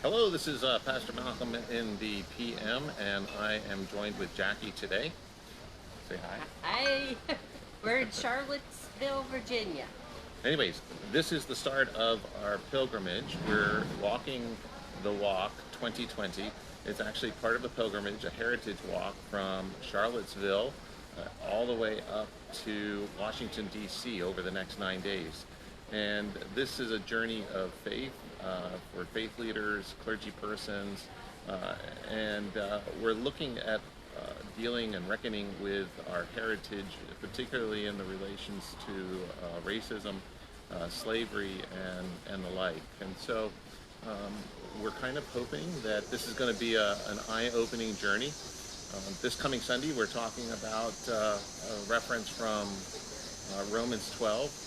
Hello, this is Pastor Malcolm in the PM, and I am joined with Jackie today. Say hi. We're in Charlottesville, Virginia. Anyways, this is the start of our pilgrimage. We're walking the walk 2020. It's actually part of a pilgrimage, a heritage walk from Charlottesville all the way up to Washington, D.C. over the next 9 days. And this is a journey of faith for faith leaders, clergy persons, and we're looking at dealing and reckoning with our heritage, particularly in the relations to racism, slavery, and the like. And so we're kind of hoping that this is going to be an eye-opening journey. This coming Sunday, we're talking about a reference from Romans 12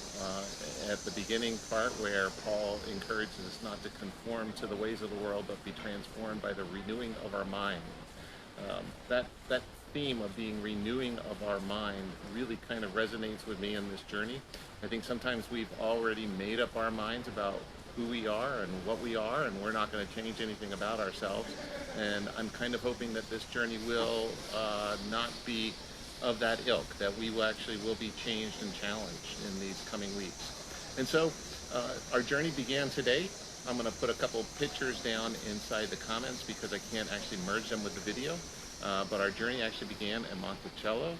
at the beginning part, where Paul encourages us not to conform to the ways of the world, but be transformed by the renewing of our mind. That theme of being renewing of our mind really kind of resonates with me in this journey. I think sometimes we've already made up our minds about who we are and what we are, and we're not going to change anything about ourselves. And I'm kind of hoping that this journey will not be of that ilk, that we will be changed and challenged in these coming weeks. And so our journey began today. I'm going to put a couple pictures down inside the comments because I can't actually merge them with the video. But our journey actually began at Monticello,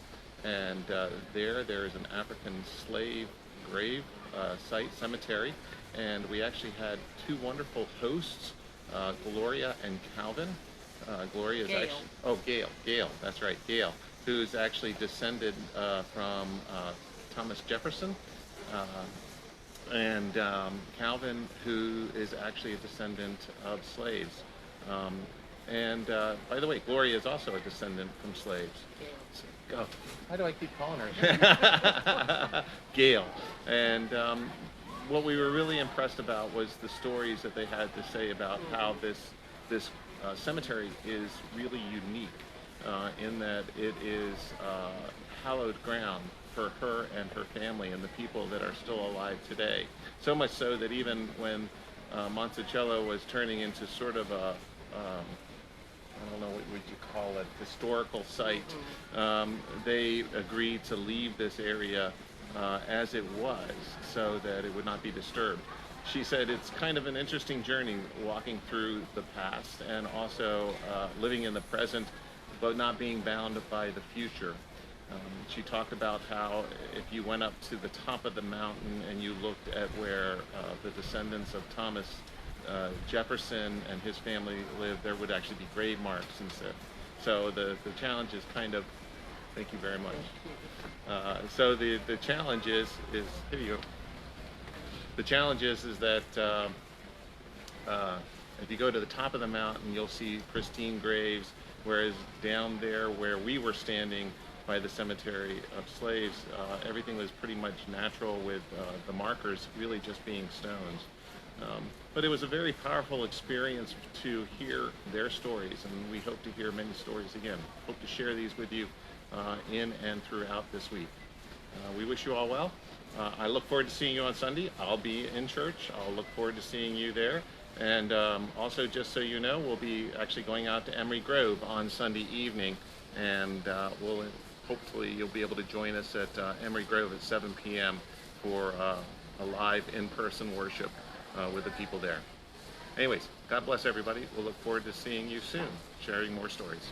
and there is an African slave grave site cemetery, and we actually had two wonderful hosts, Gloria and Calvin. Gloria is Gail, that's right, Gail, who's actually descended from Thomas Jefferson, and Calvin, who is actually a descendant of slaves. And by the way, Gloria is also a descendant from slaves. So, why do I keep calling her Gail? And what we were really impressed about was the stories that they had to say about how this cemetery is really unique in that it is hallowed ground for her and her family and the people that are still alive today. So much so that even when Monticello was turning into sort of a I don't know what would you call it, historical site, they agreed to leave this area as it was so that it would not be disturbed. She said it's kind of an interesting journey walking through the past and also living in the present, but not being bound by the future. She talked about how if you went up to the top of the mountain and you looked at where the descendants of Thomas Jefferson and his family lived, there would actually be grave marks instead. So the challenge is kind of, thank you very much. So the challenge is here the challenge is that if you go to the top of the mountain, you'll see pristine graves, whereas down there where we were standing by the cemetery of slaves, everything was pretty much natural, with the markers really just being stones. But it was a very powerful experience to hear their stories, and we hope to hear many stories again. Hope to share these with you in and throughout this week. We wish you all well. I look forward to seeing you on Sunday. I'll be in church. I'll look forward to seeing you there. And also, just so you know, we'll be actually going out to Emery Grove on Sunday evening, and hopefully you'll be able to join us at Emery Grove at 7 p.m. for a live in-person worship with the people there. Anyways, God bless everybody. We'll look forward to seeing you soon, sharing more stories.